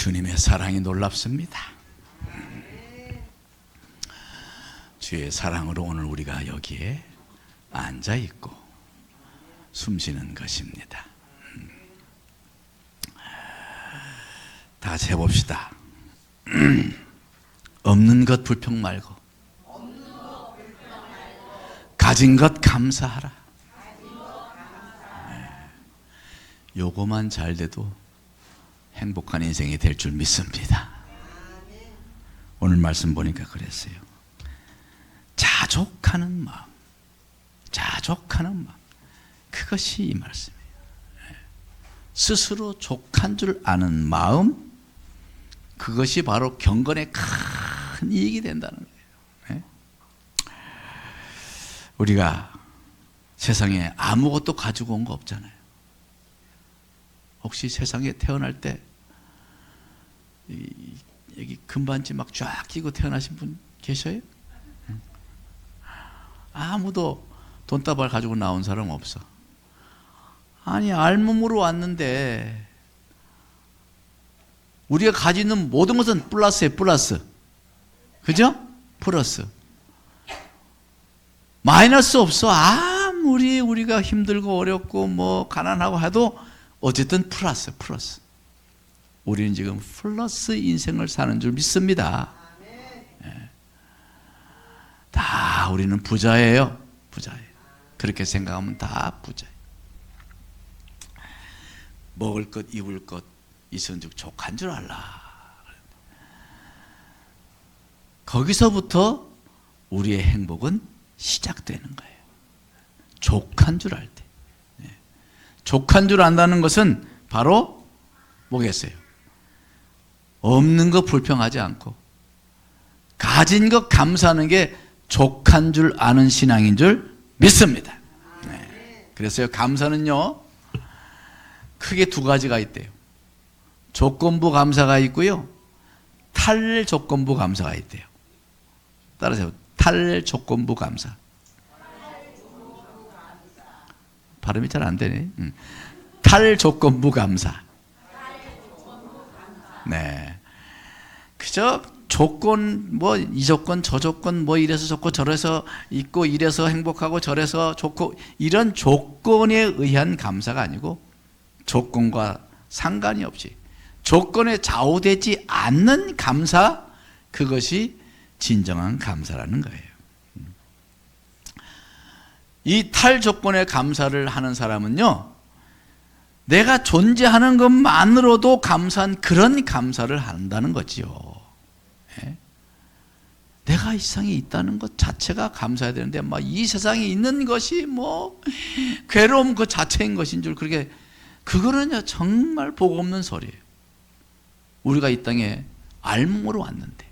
주님의 사랑이 놀랍습니다. 주의 사랑으로 오늘 우리가 여기에 앉아 있고 숨 쉬는 것입니다. 다 같이 해봅시다. 없는 것 불평 말고 가진 것 감사하라. 요거만 잘 돼도 행복한 인생이 될 줄 믿습니다. 오늘 말씀 보니까 그랬어요. 자족하는 마음, 자족하는 마음, 그것이 이 말씀이에요. 스스로 족한 줄 아는 마음, 그것이 바로 경건에 큰 이익이 된다는 거예요. 우리가 세상에 아무것도 가지고 온 거 없잖아요. 혹시 세상에 태어날 때 여기 금반지 막 쫙 끼고 태어나신 분 계셔요? 아무도 돈다발 가지고 나온 사람 없어. 아니, 알몸으로 왔는데 우리가 가지는 모든 것은 플러스예요. 플러스. 그죠? 플러스. 마이너스 없어. 아무리 우리가 힘들고 어렵고 뭐 가난하고 해도 어쨌든 플러스. 우리는 지금 플러스 인생을 사는 줄 믿습니다. 다 우리는 부자예요. 부자예요. 그렇게 생각하면 다 부자예요. 먹을 것 입을 것 있은즉 족한 줄 알라. 거기서부터 우리의 행복은 시작되는 거예요. 족한 줄 알 때. 족한 줄 안다는 것은 바로 뭐겠어요? 없는 거 불평하지 않고 가진 것 감사하는 게 족한 줄 아는 신앙인 줄 믿습니다. 그래서 감사는요, 크게 두 가지가 있대요. 조건부 감사가 있고요, 탈조건부 감사가 있대요. 따라하세요. 탈조건부 감사. 발음이 잘 안 되네. 탈조건부 감사. 네. 그저 조건, 뭐 이 조건 저 조건 뭐 이래서 좋고 저래서 있고 이래서 행복하고 저래서 좋고 이런 조건에 의한 감사가 아니고 조건과 상관이 없이 조건에 좌우되지 않는 감사, 그것이 진정한 감사라는 거예요. 이 탈조건의 감사를 하는 사람은요, 내가 존재하는 것만으로도 감사한 그런 감사를 한다는 거지요. 내가 이 세상에 있다는 것 자체가 감사해야 되는데 막 이 세상에 있는 것이 뭐 괴로움 그 자체인 것인 줄, 그렇게 그거는요 정말 복 없는 소리예요. 우리가 이 땅에 알몸으로 왔는데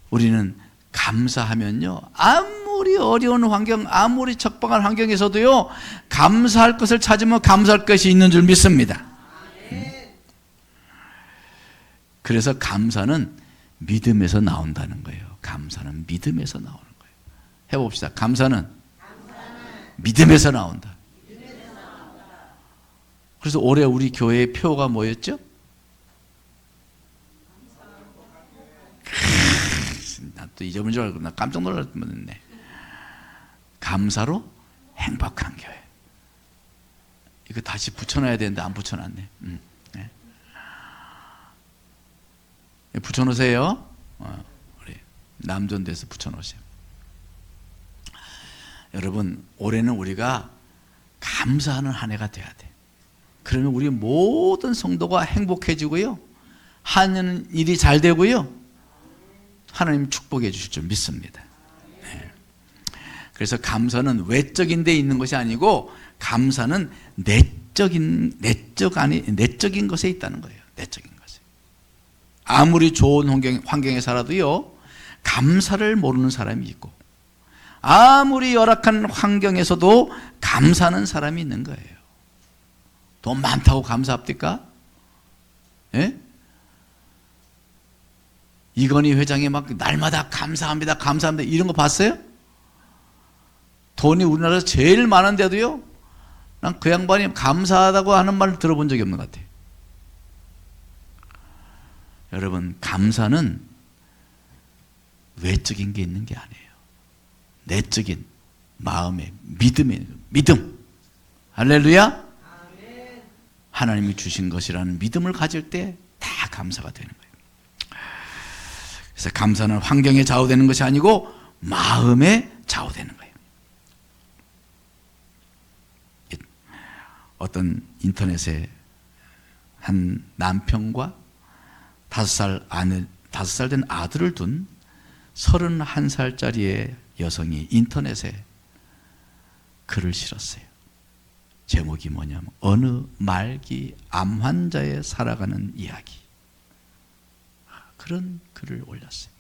우리는 감사하면요, 아무리 어려운 환경, 아무리 척박한 환경에서도요 감사할 것을 찾으면 감사할 것이 있는 줄 믿습니다. 그래서 감사는 믿음에서 나온다는 거예요. 감사는 믿음에서 나오는 거예요. 해봅시다. 감사는 믿음에서 나온다. 그래서 올해 우리 교회의 표가 뭐였죠? 나 또 잊어버린 줄 알고 나 깜짝 놀랐네. 감사로 행복한 교회. 이거 다시 붙여놔야 되는데 안 붙여놨네. 네. 붙여놓으세요. 우리 남존대에서 붙여놓으세요. 여러분, 올해는 우리가 감사하는 한 해가 돼야 돼. 그러면 우리 모든 성도가 행복해지고요, 하는 일이 잘 되고요, 하나님 축복해 주실 줄 믿습니다. 네. 그래서 감사는 외적인 데 있는 것이 아니고 감사는 내적인 것에 있다는 거예요. 내적인 것에. 아무리 좋은 환경에 살아도요 감사를 모르는 사람이 있고, 아무리 열악한 환경에서도 감사하는 사람이 있는 거예요. 돈 많다고 감사합니까? 예? 이건희 회장이 막 날마다 감사합니다, 감사합니다 이런 거 봤어요? 돈이 우리나라에서 제일 많은데도요, 난 그 양반이 감사하다고 하는 말을 들어본 적이 없는 것 같아요. 여러분, 감사는 외적인 게 있는 게 아니에요. 내적인 마음의 믿음의 믿음. 할렐루야. 하나님이 주신 것이라는 믿음을 가질 때 다 감사가 되는 거예요. 그래서 감사는 환경에 좌우되는 것이 아니고 마음에 좌우되는 거예요. 어떤 인터넷에 한 남편과 5살 된 아들을 둔 31살짜리의 여성이 인터넷에 글을 실었어요. 제목이 뭐냐면 어느 말기 암 환자의 살아가는 이야기. 그런 글을 올렸어요.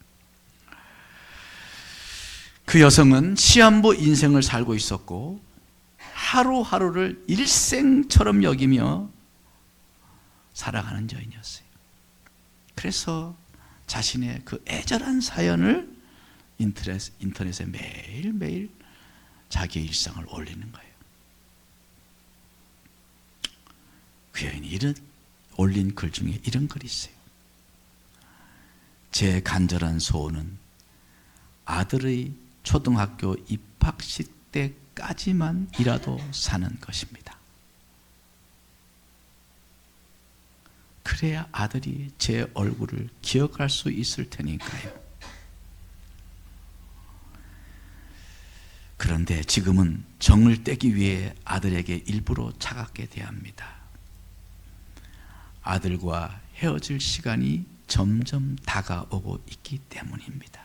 그 여성은 시한부 인생을 살고 있었고 하루하루를 일생처럼 여기며 살아가는 여인이었어요. 그래서 자신의 그 애절한 사연을 인터넷에 매일매일 자기의 일상을 올리는 거예요. 그 여인이 올린 글 중에 이런 글이 있어요. 제 간절한 소원은 아들의 초등학교 입학식 때까지만이라도 사는 것입니다. 그래야 아들이 제 얼굴을 기억할 수 있을 테니까요. 그런데 지금은 정을 떼기 위해 아들에게 일부러 차갑게 대합니다. 아들과 헤어질 시간이 점점 다가오고 있기 때문입니다.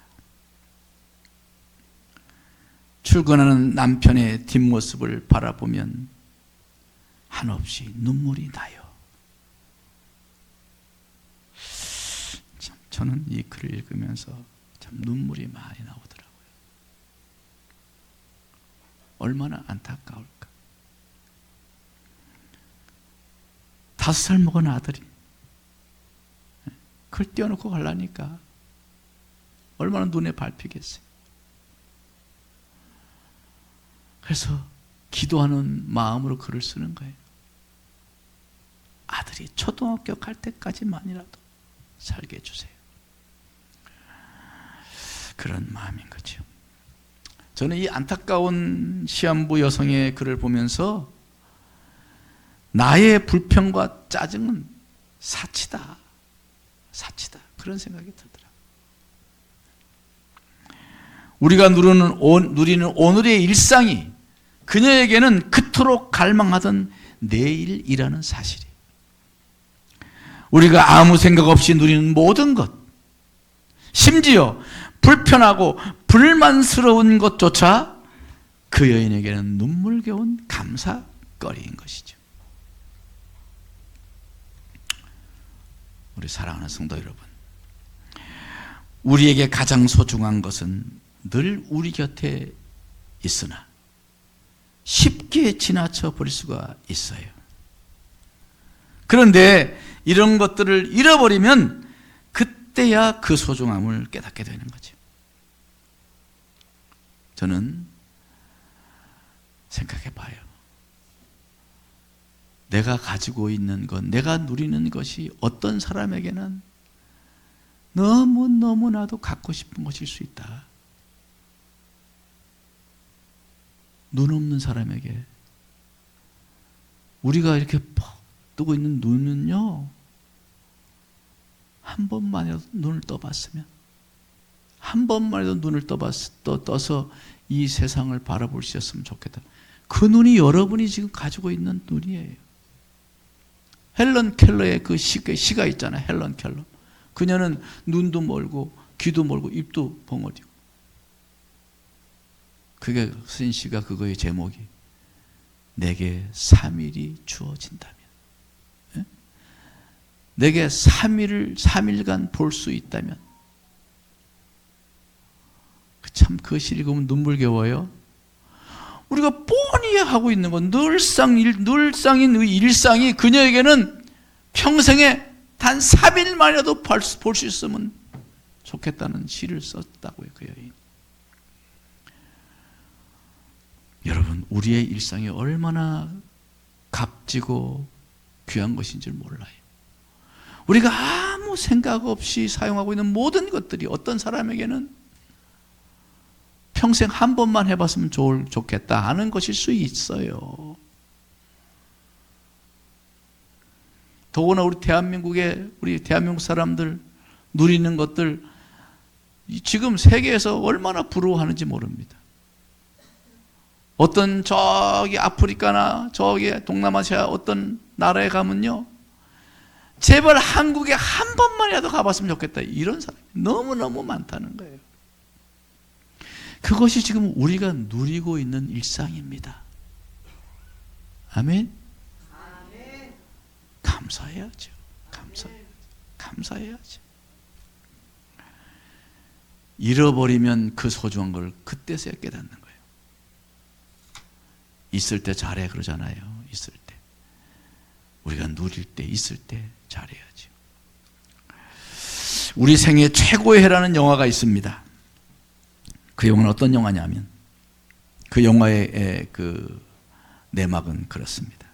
출근하는 남편의 뒷모습을 바라보면 한없이 눈물이 나요. 참, 저는 이 글을 읽으면서 참 눈물이 많이 나오더라고요. 얼마나 안타까울까. 5살 먹은 아들이 그걸 떼어놓고 가려니까 얼마나 눈에 밟히겠어요. 그래서 기도하는 마음으로 글을 쓰는 거예요. 아들이 초등학교 갈 때까지만이라도 살게 해주세요. 그런 마음인 거죠. 저는 이 안타까운 시한부 여성의 글을 보면서 나의 불평과 짜증은 사치다. 그런 생각이 들더라고요. 우리가 누리는 오늘의 일상이 그녀에게는 그토록 갈망하던 내일이라는 사실이, 우리가 아무 생각 없이 누리는 모든 것, 심지어 불편하고 불만스러운 것조차 그 여인에게는 눈물겨운 감사거리인 것이죠. 우리 사랑하는 성도 여러분, 우리에게 가장 소중한 것은 늘 우리 곁에 있으나 쉽게 지나쳐 버릴 수가 있어요. 그런데 이런 것들을 잃어버리면 그때야 그 소중함을 깨닫게 되는 거죠. 저는 생각해 봐요. 내가 가지고 있는 것, 내가 누리는 것이 어떤 사람에게는 너무나도 갖고 싶은 것일 수 있다. 눈 없는 사람에게 우리가 이렇게 퍽 뜨고 있는 눈은요, 한 번만이라도 눈을 떠봤으면, 한 번만이라도 눈을 떠서 이 세상을 바라볼 수 있었으면 좋겠다. 그 눈이 여러분이 지금 가지고 있는 눈이에요. 헬런 켈러의 그 시가 있잖아요. 헬런 켈러. 그녀는 눈도 멀고 귀도 멀고 입도 벙어리고. 그게 쓴 시가, 그거의 제목이 내게 3일이 주어진다면, 내게 3일간 볼 수 있다면. 참 그 시 읽으면 눈물겨워요. 우리가 뻔히 하고 있는 건 늘상인 일상이 그녀에게는 평생에 단 3일만이라도 볼 수 있으면 좋겠다는 시를 썼다고요, 그 여인. 여러분, 우리의 일상이 얼마나 값지고 귀한 것인지 몰라요. 우리가 아무 아무 생각 없이 사용하고 있는 모든 것들이 어떤 사람에게는 평생 한 번만 해봤으면 좋겠다 하는 것일 수 있어요. 더구나 우리 대한민국 사람들 누리는 것들 지금 세계에서 얼마나 부러워하는지 모릅니다. 어떤 저기 아프리카나 저기 동남아시아 어떤 나라에 가면요, 제발 한국에 한 번만이라도 가봤으면 좋겠다 이런 사람이 너무너무 많다는 거예요. 그것이 지금 우리가 누리고 있는 일상입니다. 아멘? 감사해야죠. 감사해야죠. 잃어버리면 그 소중한 걸 그때서야 깨닫는 거예요. 있을 때 잘해 그러잖아요. 있을 때. 우리가 누릴 때, 있을 때 잘해야죠. 우리 생애 최고의 해라는 영화가 있습니다. 그 영화는 어떤 영화냐면, 그 영화의 그 내막은 그렇습니다.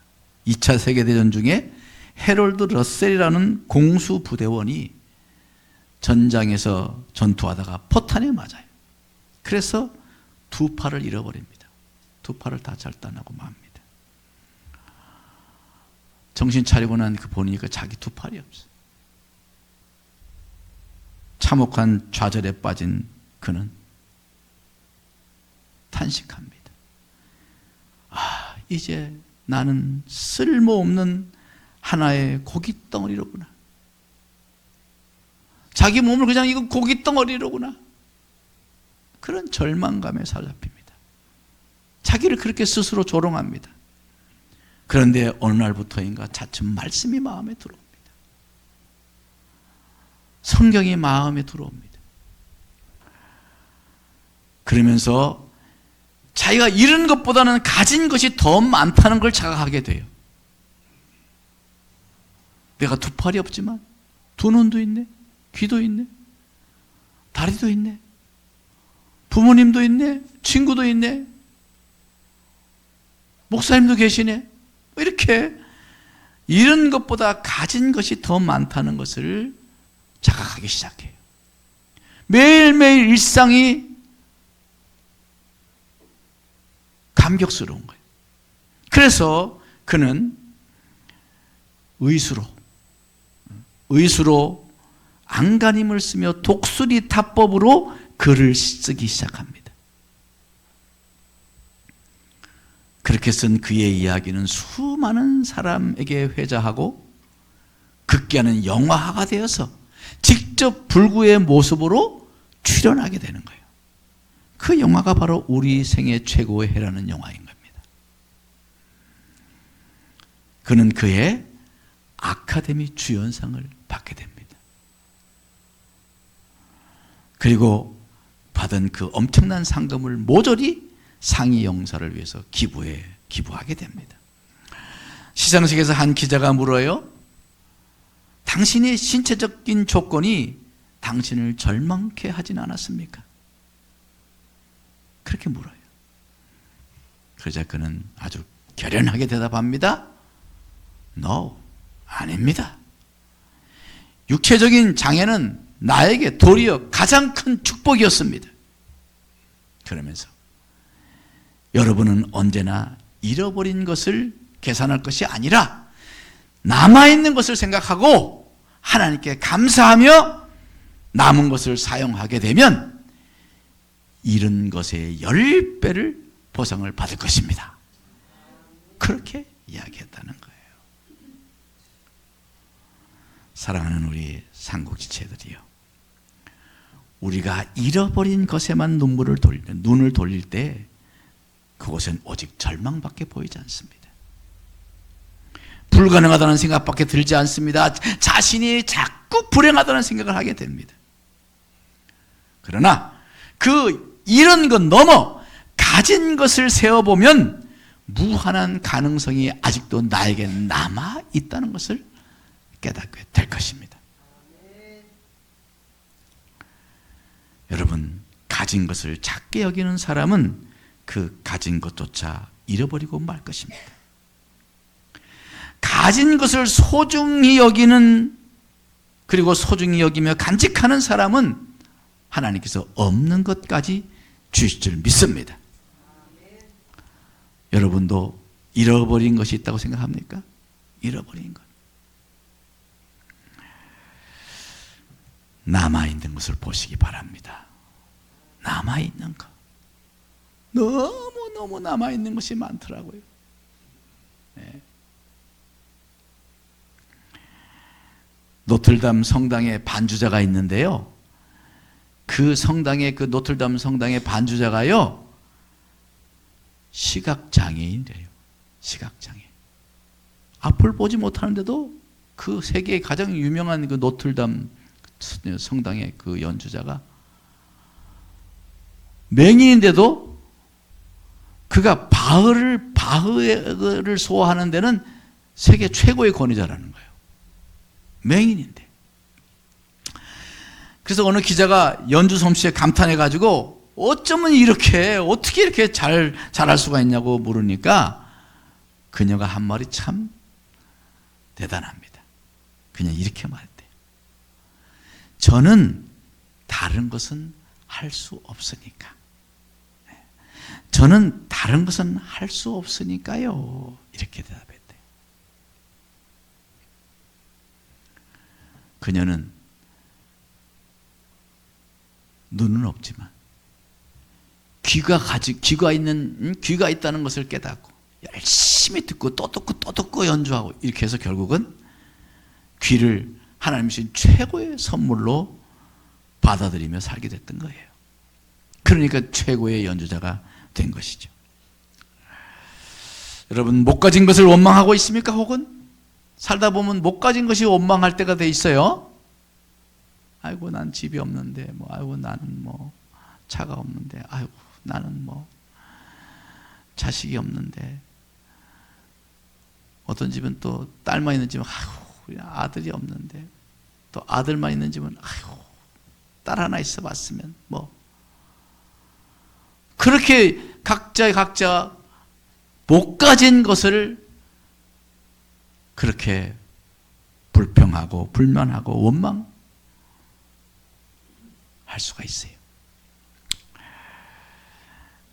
2차 세계대전 중에 해롤드 러셀이라는 공수부대원이 전장에서 전투하다가 포탄에 맞아요. 그래서 두 팔을 잃어버립니다. 두 팔을 다 절단하고 맙니다. 정신 차리고 난 그 보니까 자기 두 팔이 없어요. 참혹한 좌절에 빠진 그는 탄식합니다. 아, 이제 나는 쓸모없는 하나의 고깃덩어리로구나. 자기 몸을 그냥 이거 고깃덩어리로구나. 그런 절망감에 사로잡힙니다. 자기를 그렇게 스스로 조롱합니다. 그런데 어느 날부터인가 차츰 말씀이 마음에 들어옵니다. 성경이 마음에 들어옵니다. 그러면서 자기가 잃은 것보다는 가진 것이 더 많다는 걸 자각하게 돼요. 내가 두 팔이 없지만 두 눈도 있네, 귀도 있네, 다리도 있네, 부모님도 있네, 친구도 있네, 목사님도 계시네. 이렇게 잃은 것보다 가진 것이 더 많다는 것을 자각하기 시작해요. 매일매일 일상이 감격스러운 거예요. 그래서 그는 의수로 안간힘을 쓰며 독수리 타법으로 글을 쓰기 시작합니다. 그렇게 쓴 그의 이야기는 수많은 사람에게 회자하고 극기하는 영화화가 되어서 직접 불구의 모습으로 출연하게 되는 거예요. 그 영화가 바로 우리 생애 최고의 해라는 영화인 겁니다. 그는 그의 아카데미 주연상을 받게 됩니다. 그리고 받은 그 엄청난 상금을 모조리 상이 영사를 위해서 기부하게 됩니다. 시상식에서 한 기자가 물어요. 당신의 신체적인 조건이 당신을 절망케 하진 않았습니까? 그렇게 물어요. 그러자 그는 아주 결연하게 대답합니다. No, 아닙니다. 육체적인 장애는 나에게 도리어 가장 큰 축복이었습니다. 그러면서 여러분은 언제나 잃어버린 것을 계산할 것이 아니라 남아있는 것을 생각하고 하나님께 감사하며 남은 것을 사용하게 되면 잃은 것의 10배를 보상을 받을 것입니다. 그렇게 이야기했다는 거예요. 사랑하는 우리 삼국지체들이요, 우리가 잃어버린 것에만 눈을 돌릴 때 그것은 오직 절망밖에 보이지 않습니다. 불가능하다는 생각밖에 들지 않습니다. 자신이 자꾸 불행하다는 생각을 하게 됩니다. 그러나 그 잃은 것 넘어 가진 것을 세어보면 무한한 가능성이 아직도 나에게 남아있다는 것을 깨닫게 될 것입니다. 여러분, 가진 것을 작게 여기는 사람은 그 가진 것조차 잃어버리고 말 것입니다. 가진 것을 소중히 여기는 그리고 소중히 여기며 간직하는 사람은 하나님께서 없는 것까지 주실 줄 믿습니다. 여러분도 잃어버린 것이 있다고 생각합니까? 잃어버린 것. 남아있는 것을 보시기 바랍니다. 남아있는 것. 너무너무 남아있는 것이 많더라고요. 네. 노틀담 성당에 반주자가 있는데요. 그 성당의 그 노틀담 성당의 반주자가요, 시각장애인이래요. 시각장애. 앞을 보지 못하는데도 그 세계의 가장 유명한 그 노틀담 성당의 그 연주자가 맹인인데도 그가 바흐를 소화하는 데는 세계 최고의 권위자라는 거예요. 맹인인데. 그래서 어느 기자가 연주 솜씨에 감탄해가지고 어쩌면 어떻게 이렇게 잘할 수가 있냐고 물으니까 그녀가 한 말이 참 대단합니다. 그냥 이렇게 말했대요. 저는 다른 것은 할 수 없으니까. 저는 다른 것은 할 수 없으니까요. 이렇게 대답했대요. 그녀는 눈은 없지만 귀가 있다는 것을 깨닫고 열심히 듣고 또 듣고 연주하고 이렇게 해서 결국은 귀를 하나님 주신 최고의 선물로 받아들이며 살게 됐던 거예요. 그러니까 최고의 연주자가 된 것이죠. 여러분, 못 가진 것을 원망하고 있습니까? 혹은 살다 보면 못 가진 것이 원망할 때가 돼 있어요. 아이고, 난 집이 없는데, 아이고, 나는 차가 없는데, 아이고, 나는 자식이 없는데, 어떤 집은 또 딸만 있는 집은 아이고, 아들이 없는데, 또 아들만 있는 집은 아이고, 딸 하나 있어 봤으면 그렇게 각자 못 가진 것을 그렇게 불평하고 불만하고 원망할 수가 있어요.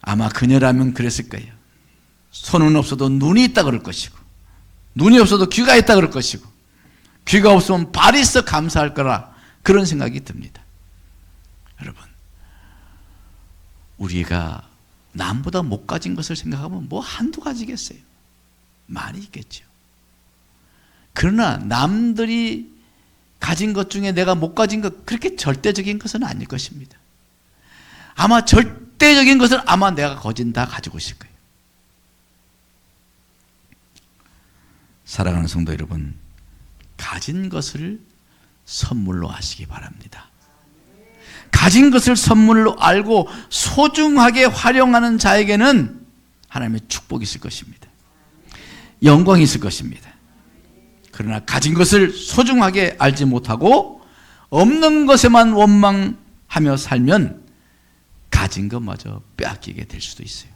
아마 그녀라면 그랬을 거예요. 손은 없어도 눈이 있다 그럴 것이고, 눈이 없어도 귀가 있다 그럴 것이고, 귀가 없으면 발이 있어 감사할 거라, 그런 생각이 듭니다. 여러분, 우리가 남보다 못 가진 것을 생각하면 한두 가지겠어요? 많이 있겠죠. 그러나 남들이 가진 것 중에 내가 못 가진 것, 그렇게 절대적인 것은 아닐 것입니다. 아마 절대적인 것은 아마 내가 거진 다 가지고 있을 거예요. 사랑하는 성도 여러분, 가진 것을 선물로 하시기 바랍니다. 가진 것을 선물로 알고 소중하게 활용하는 자에게는 하나님의 축복이 있을 것입니다. 영광이 있을 것입니다. 그러나 가진 것을 소중하게 알지 못하고 없는 것에만 원망하며 살면 가진 것마저 빼앗기게 될 수도 있어요.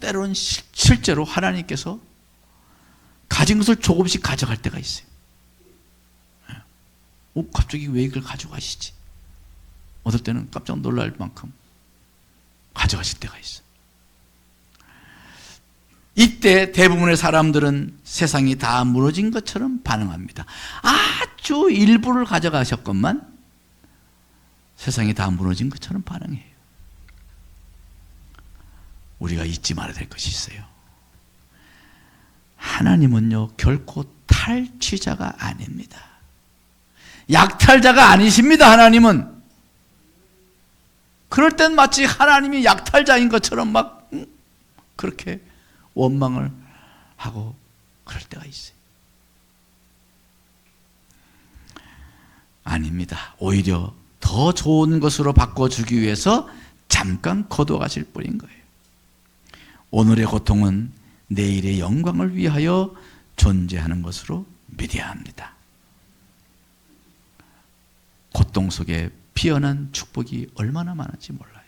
때로는 실제로 하나님께서 가진 것을 조금씩 가져갈 때가 있어요. 갑자기 왜 이걸 가져가시지? 어떨 때는 깜짝 놀랄 만큼 가져가실 때가 있어요. 이때 대부분의 사람들은 세상이 다 무너진 것처럼 반응합니다. 아주 일부를 가져가셨건만 세상이 다 무너진 것처럼 반응해요. 우리가 잊지 말아야 될 것이 있어요. 하나님은요, 결코 탈취자가 아닙니다. 약탈자가 아니십니다. 하나님은. 그럴 땐 마치 하나님이 약탈자인 것처럼 그렇게 원망을 하고 그럴 때가 있어요. 아닙니다. 오히려 더 좋은 것으로 바꿔주기 위해서 잠깐 거둬가실 뿐인 거예요. 오늘의 고통은 내일의 영광을 위하여 존재하는 것으로 믿어야 합니다. 고통 속에 피어난 축복이 얼마나 많은지 몰라요.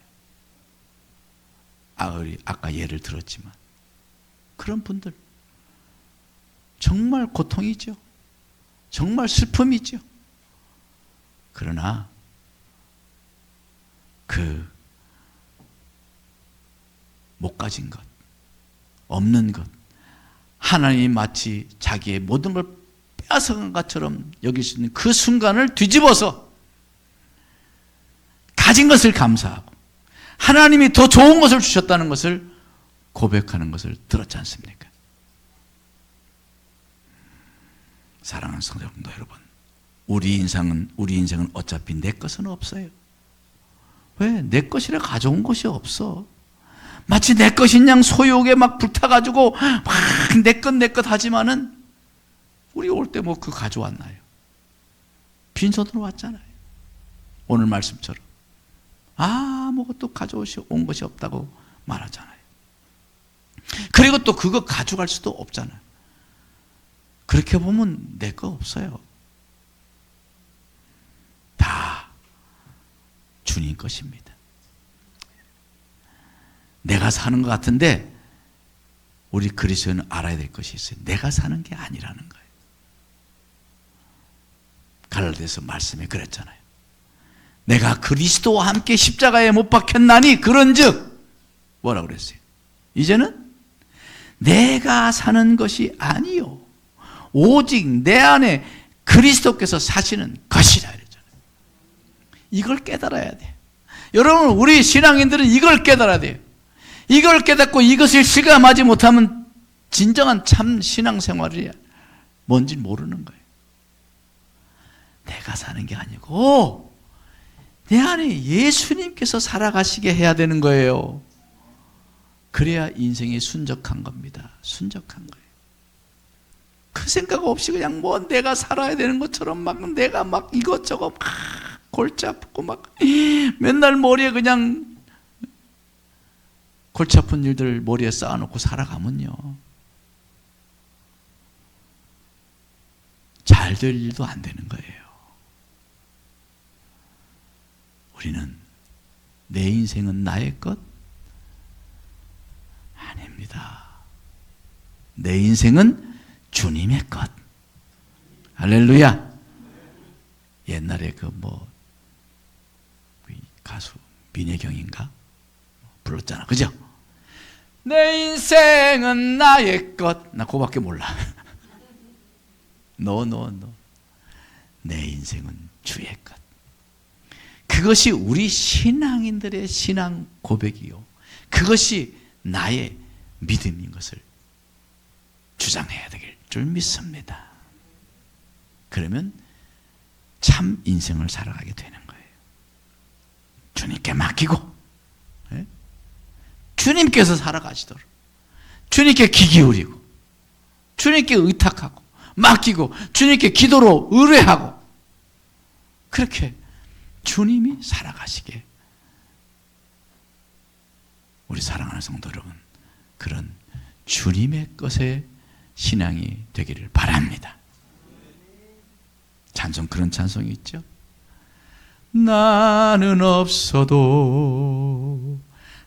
아까 예를 들었지만 그런 분들 정말 고통이죠. 정말 슬픔이죠. 그러나 그 못 가진 것, 없는 것, 하나님이 마치 자기의 모든 걸 빼앗아간 것처럼 여길 수 있는 그 순간을 뒤집어서 가진 것을 감사하고 하나님이 더 좋은 것을 주셨다는 것을 고백하는 것을 들었지 않습니까? 사랑하는 성도 여러분, 우리 인생은 어차피 내 것은 없어요. 왜? 내 것이라 가져온 것이 없어. 마치 내 것인 양 소유욕에 막 불타가지고 막 내 것 하지만은 우리 올 때 뭐 그 가져왔나요? 빈손으로 왔잖아요. 오늘 말씀처럼 아무것도 가져온 것이 없다고 말하잖아요. 그리고 또 그거 가져갈 수도 없잖아요. 그렇게 보면 내 거 없어요. 다 주님 것입니다. 내가 사는 것 같은데 우리 그리스도인은 알아야 될 것이 있어요. 내가 사는 게 아니라는 거예요. 갈라디아서 말씀에 그랬잖아요. 내가 그리스도와 함께 십자가에 못 박혔나니 그런즉 뭐라고 그랬어요? 이제는 내가 사는 것이 아니요 오직 내 안에 그리스도께서 사시는 것이라 그랬잖아요. 이걸 깨달아야 돼요. 여러분, 우리 신앙인들은 이걸 깨달아야 돼요. 이걸 깨닫고 이것을 실감하지 못하면 진정한 참 신앙생활이 뭔지 모르는 거예요. 내가 사는 게 아니고 내 안에 예수님께서 살아가시게 해야 되는 거예요. 그래야 인생이 순적한 겁니다. 순적한 거예요. 그 생각 없이 그냥 뭐 내가 살아야 되는 것처럼 막 내가 막 이것저것 막 골치 아프고 막 맨날 머리에 그냥 골치 아픈 일들 머리에 쌓아놓고 살아가면요, 잘 될 일도 안 되는 거예요. 우리는 내 인생은 나의 것? 아닙니다. 내 인생은 주님의 것. 할렐루야. 옛날에 가수 민혜경인가 불렀잖아, 그죠? 내 인생은 나의 것. 나 그거밖에 몰라. No. 내 인생은 주의 것. 그것이 우리 신앙인들의 신앙 고백이요, 그것이 나의 믿음인 것을 주장해야 되길 줄 믿습니다. 그러면 참 인생을 살아가게 되는 거예요. 주님께 맡기고, 주님께서 살아가시도록 주님께 귀 기울이고 주님께 의탁하고 맡기고 주님께 기도로 의뢰하고, 그렇게 주님이 살아가시게 우리 사랑하는 성도 여러분, 그런 주님의 것의 신앙이 되기를 바랍니다. 찬송, 그런 찬송이 있죠. 나는 없어도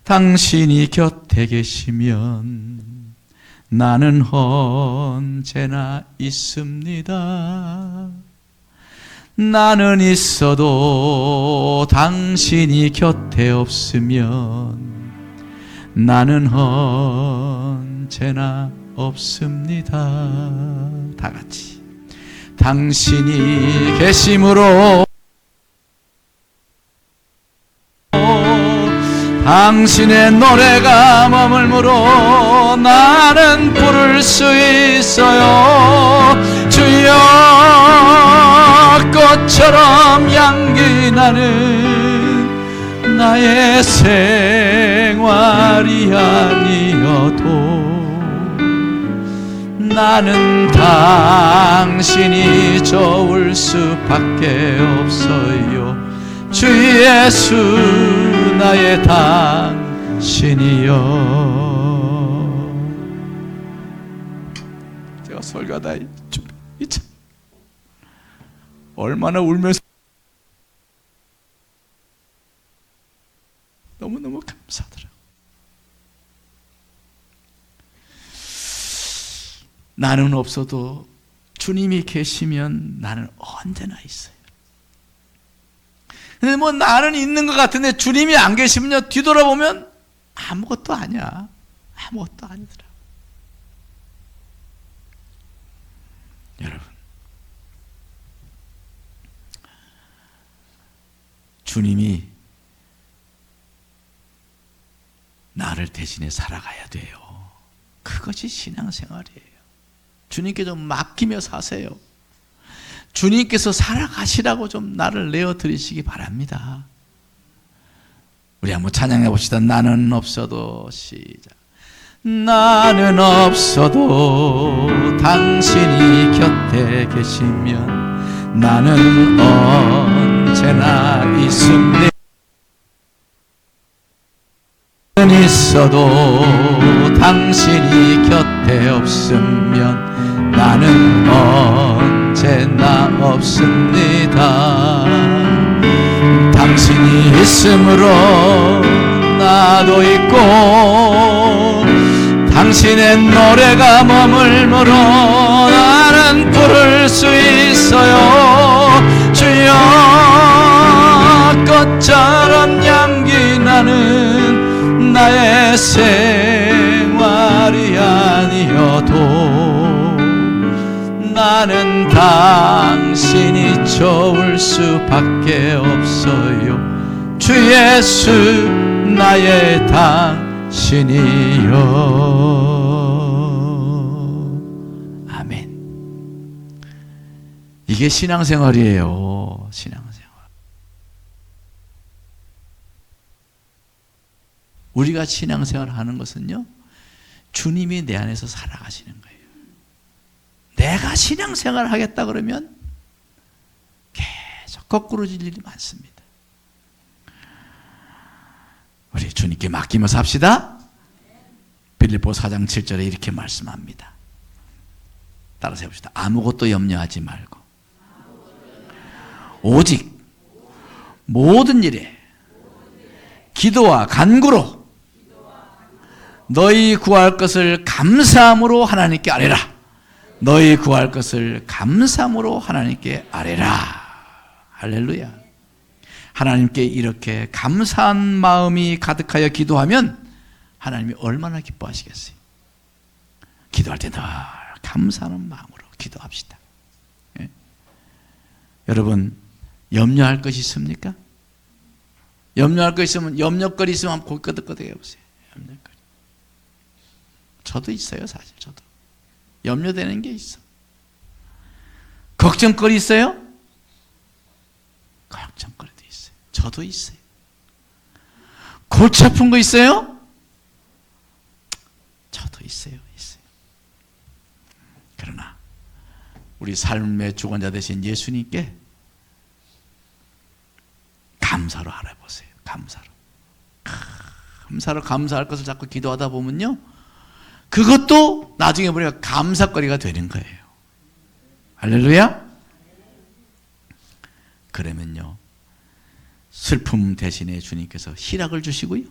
당신이 곁에 계시면 나는 언제나 있습니다. 나는 있어도 당신이 곁에 없으면 나는 언제나 없습니다. 다 같이. 당신이 계심으로 당신의 노래가 머물므로 나는 부를 수 있어요. 주여, 꽃처럼 향기 나는 나의 생활이 아니어도 나는 당신이 좋을 수밖에 없어요. 주 예수 나의 당신이여. 제가 설교하다 얼마나 울면서 너무너무 감사하더라고요. 나는 없어도 주님이 계시면 나는 언제나 있어요. 근데 뭐 나는 있는 것 같은데 주님이 안 계시면요, 뒤돌아보면 아무것도 아니야. 아무것도 아니더라. 여러분, 주님이 나를 대신해 살아가야 돼요. 그것이 신앙생활이에요. 주님께 좀 맡기며 사세요. 주님께서 살아가시라고 좀 나를 내어드리시기 바랍니다. 우리 한번 찬양해 봅시다. 나는 없어도, 시작. 나는 없어도 당신이 곁에 계시면 나는 언제나 있습니다. 있어도 당신이 곁에 없으면 나는 언제나 없습니다. 당신이 있으므로 나도 있고 당신의 노래가 머물므로 나는 부를 수 있어요. 주여, 꽃처럼 향기 나는 나의 생활이 아니어도 나는 당신이 좋을 수밖에 없어요. 주 예수 나의 당신이요. 아멘. 이게 신앙생활이에요. 신앙생활. 우리가 신앙생활을 하는 것은요, 주님이 내 안에서 살아가시는 거예요. 내가 신앙생활을 하겠다 그러면 계속 거꾸로질 일이 많습니다. 우리 주님께 맡기면서 합시다. 빌립보 4장 7절에 이렇게 말씀합니다. 따라서 해봅시다. 아무것도 염려하지 말고 오직 모든 일에 기도와 간구로 너희 구할 것을 감사함으로 하나님께 아뢰라. 너희 구할 것을 감사함으로 하나님께 아뢰라. 할렐루야. 하나님께 이렇게 감사한 마음이 가득하여 기도하면 하나님이 얼마나 기뻐하시겠어요. 기도할 때 늘 감사하는 마음으로 기도합시다. 예? 여러분, 염려할 것이 있습니까? 염려할 거 있으면, 염려거리 있으면 한번 고개 끄덕끄덕 해보세요. 염려거리. 저도 있어요, 사실. 저도 염려되는 게 있어. 걱정거리 있어요? 걱정거리도 있어요. 저도 있어요. 골치 아픈 거 있어요? 저도 있어요. 그러나 우리 삶의 주관자 되신 예수님께 감사로 알아보세요. 감사로 감사할 것을 자꾸 기도하다 보면요, 그것도 나중에 우리가 감사거리가 되는 거예요. 할렐루야. 그러면요, 슬픔 대신에 주님께서 희락을 주시고요,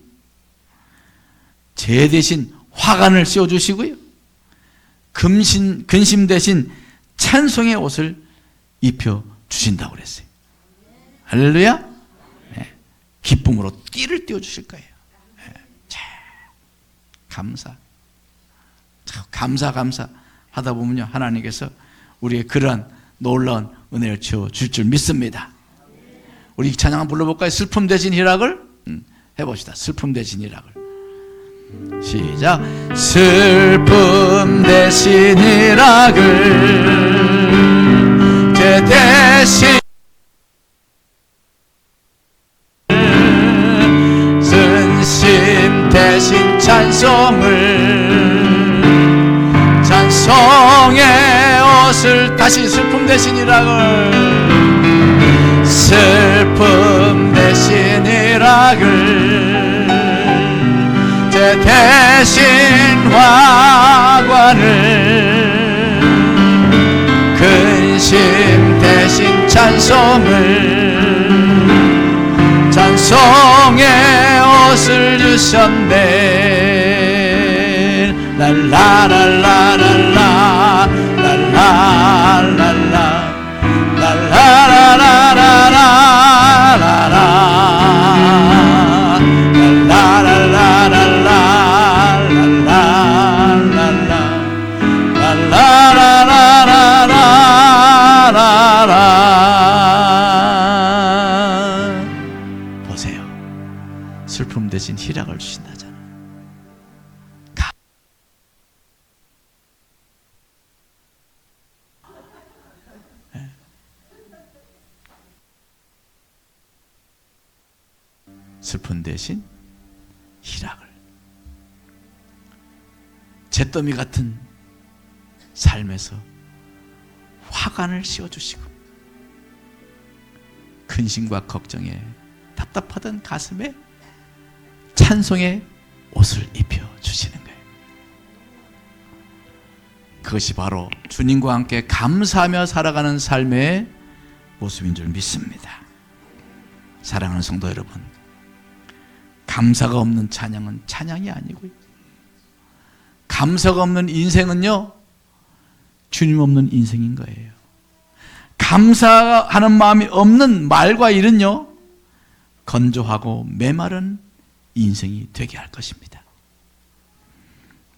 죄 대신 화관을 씌워주시고요, 근심 대신 찬송의 옷을 입혀주신다고 그랬어요. 할렐루야. 네. 기쁨으로 띠를 띄워주실 거예요. 네. 감사 하다 보면요, 하나님께서 우리의 그러한 놀라운 은혜를 주실 줄 믿습니다. 우리 찬양 한번 불러볼까요? 슬픔 대신 희락을 해봅시다. 슬픔 대신 희락을. 시작. 슬픔 대신 희락을, 죄 대신 근심 대신 찬송의 옷을, 다시 슬픔 대신 희락을, 슬픔 대신 희락을, 죄 대신 화관을, 근심 대신 찬송의 옷을 주셨네. 랄라랄라랄라 랄라 큰 희락을 주신다잖아. 슬픈 대신 희락을, 잿더미 같은 삶에서 화관을 씌워주시고 근심과 걱정에 답답하던 가슴에 찬송의 옷을 입혀주시는 거예요. 그것이 바로 주님과 함께 감사하며 살아가는 삶의 모습인 줄 믿습니다. 사랑하는 성도 여러분, 감사가 없는 찬양은 찬양이 아니고요, 감사가 없는 인생은요, 주님 없는 인생인 거예요. 감사하는 마음이 없는 말과 일은요, 건조하고 메마른 인생이 되게 할 것입니다.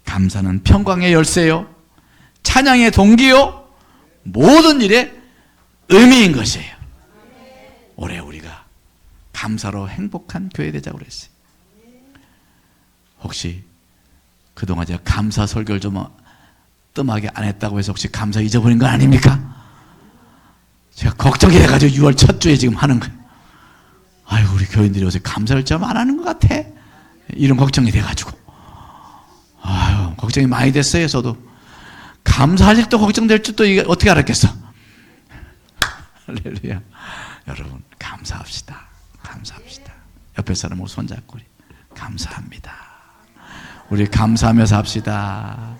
감사는 평강의 열쇠요, 찬양의 동기요, 모든 일의 의미인 것이에요. 올해 우리가 감사로 행복한 교회 되자고 그랬어요. 혹시 그동안 제가 감사 설교를 좀 뜸하게 안 했다고 해서 혹시 감사 잊어버린 건 아닙니까? 제가 걱정이 돼가지고 6월 첫 주에 지금 하는 거예요. 아유, 우리 교인들이 요새 감사를 좀 안 하는 것 같아, 이런 걱정이 돼가지고. 아유, 걱정이 많이 됐어요. 저도 감사할 또 걱정될 줄도 어떻게 알았겠어. 할렐루야. 여러분, 감사합시다. 감사합시다. 옆에 사람하고 손잡고 우리 감사합니다. 우리 감사하며 삽시다.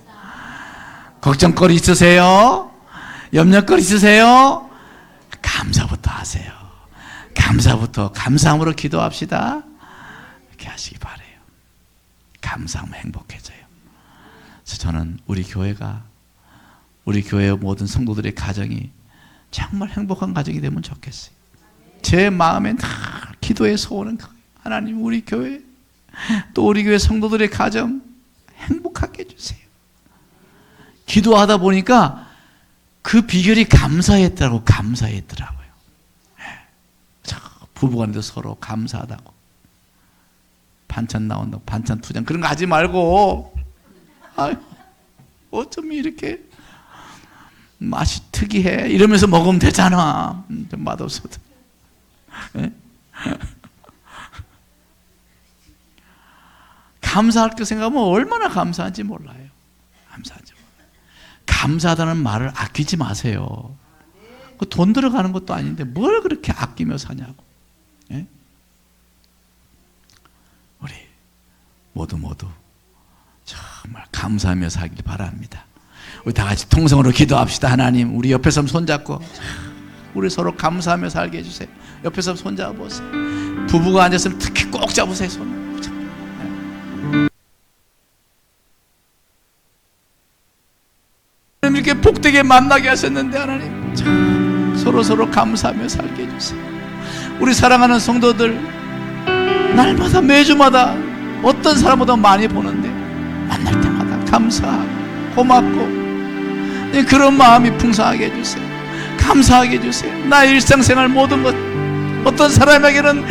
걱정거리 있으세요? 염려거리 있으세요? 감사부터 하세요. 감사부터, 감사함으로 기도합시다. 이렇게 하시기 바라요. 감사하면 행복해져요. 그래서 저는 우리 교회가, 우리 교회의 모든 성도들의 가정이 정말 행복한 가정이 되면 좋겠어요. 제 마음에 늘 기도의 소원은 그거예요. 하나님, 우리 교회, 또 우리 교회 성도들의 가정 행복하게 해주세요. 기도하다 보니까 그 비결이 감사했더라고요. 부부간에도 서로 감사하다고, 반찬 나온다고 반찬 투정 그런 거 하지 말고, 아유, 어쩜 이렇게 맛이 특이해 이러면서 먹으면 되잖아. 좀 맛없어도. 감사할 거 생각하면 얼마나 감사한지 몰라요. 감사하다는 말을 아끼지 마세요. 돈 들어가는 것도 아닌데 뭘 그렇게 아끼며 사냐고. 예? 우리 모두 정말 감사하며 살길 바랍니다. 우리 다 같이 통성으로 기도합시다. 하나님, 우리 옆에서 손잡고 우리 서로 감사하며 살게 해주세요. 옆에서 손잡아보세요. 부부가 앉았으면 특히 꼭 잡으세요. 손. 이렇게 복되게 만나게 하셨는데 하나님, 참 서로 감사하며 살게 해주세요. 우리 사랑하는 성도들, 날마다 매주마다 어떤 사람보다 많이 보는데 만날 때마다 감사하고 고맙고 그런 마음이 풍성하게 해주세요. 감사하게 해주세요. 나의 일상생활 모든 것, 어떤 사람에게는